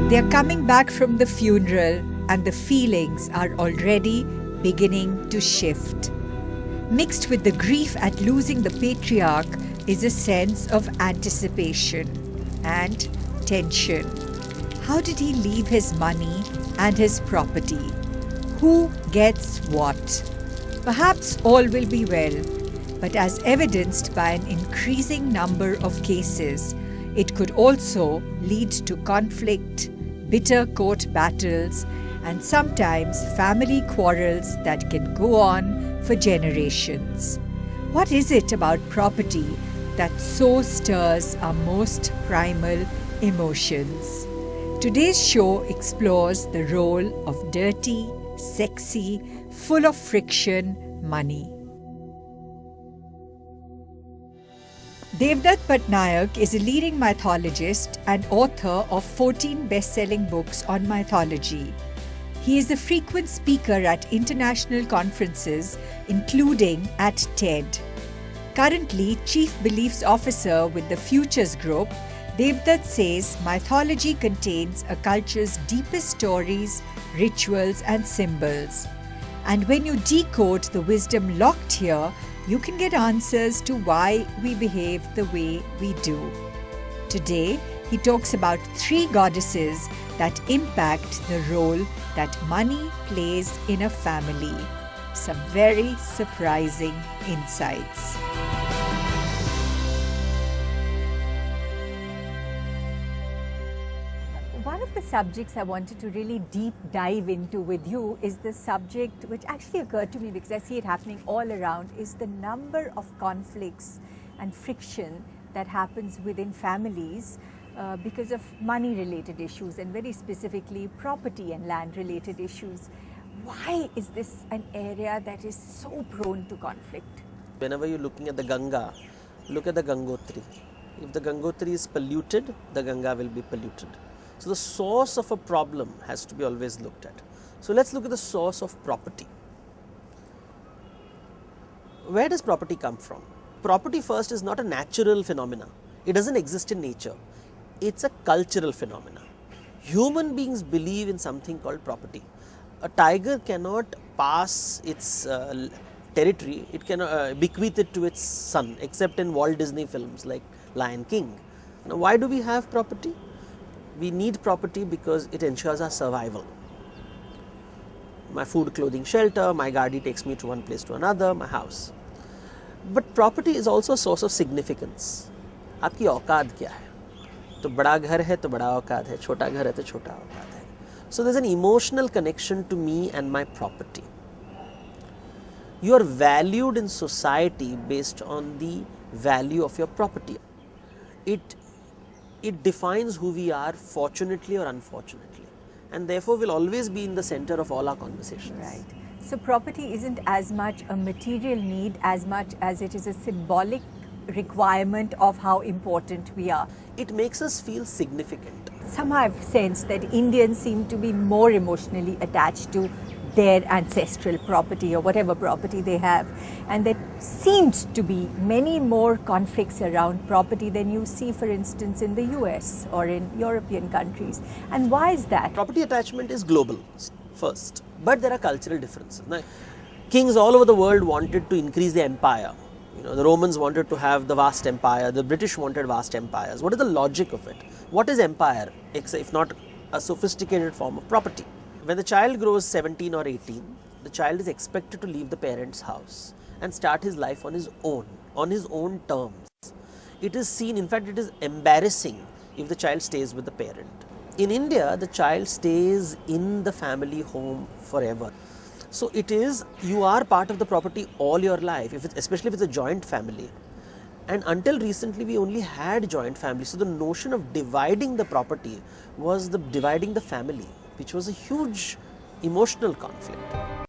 They are coming back from the funeral and the feelings are already beginning to shift. Mixed with the grief at losing the patriarch is a sense of anticipation and tension. How did he leave his money and his property? Who gets what? Perhaps all will be well, but as evidenced by an increasing number of cases, it could also lead to conflict, bitter court battles, and sometimes family quarrels that can go on for generations. What is it about property that so stirs our most primal emotions? Today's show explores the role of dirty, sexy, full of friction money. Devdutt Pattnaik is a leading mythologist and author of 14 best-selling books on mythology. He is a frequent speaker at international conferences, including at TED. Currently Chief Beliefs Officer with the Futures Group, Devdutt says mythology contains a culture's deepest stories, rituals, and symbols. And when you decode the wisdom locked here, you can get answers to why we behave the way we do. Today, he talks about 3 goddesses that impact the role that money plays in a family. Some very surprising insights. One of the subjects I wanted to really deep dive into with you is the subject which actually occurred to me because I see it happening all around, is the number of conflicts and friction that happens within families because of money related issues, and very specifically property and land related issues. Why is this an area that is so prone to conflict? Whenever you're looking at the Ganga, look at the Gangotri. If the Gangotri is polluted, the Ganga will be polluted. So the source of a problem has to be always looked at. So let's look at the source of property. Where does property come from? Property first is not a natural phenomena. It doesn't exist in nature. It's a cultural phenomena. Human beings believe in something called property. A tiger cannot pass its territory, it cannot bequeath it to its son, except in Walt Disney films like Lion King. Now, why do we have property? We need property because it ensures our survival. My food, clothing, shelter, my gadi takes me to one place to another, my house. But property is also a source of significance. आपकी औकात क्या है? तो बड़ा घर है तो बड़ा औकात है, छोटा घर है तो छोटा औकात है. So there's an emotional connection to me and my property. You are valued in society based on the value of your property. It defines who we are, fortunately or unfortunately, and therefore will always be in the center of all our conversations. Right. So property isn't as much a material need as much as it is a symbolic requirement of how important we are. It makes us feel significant. Somehow I've sensed that Indians seem to be more emotionally attached to their ancestral property or whatever property they have, and there seems to be many more conflicts around property than you see, for instance, in the US or in European countries. And why is that? Property attachment is global first, but there are cultural differences. Now, kings all over the world wanted to increase the empire. You know, the Romans wanted to have the vast empire, the British wanted vast empires. What is the logic of it? What is empire, if not a sophisticated form of property? When the child grows 17 or 18, the child is expected to leave the parents' house and start his life on his own terms. It is seen, in fact, it is embarrassing if the child stays with the parent. In India, the child stays in the family home forever. So it is, you are part of the property all your life, especially if it's a joint family. And until recently, we only had joint families. So the notion of dividing the property was dividing the family, which was a huge emotional conflict.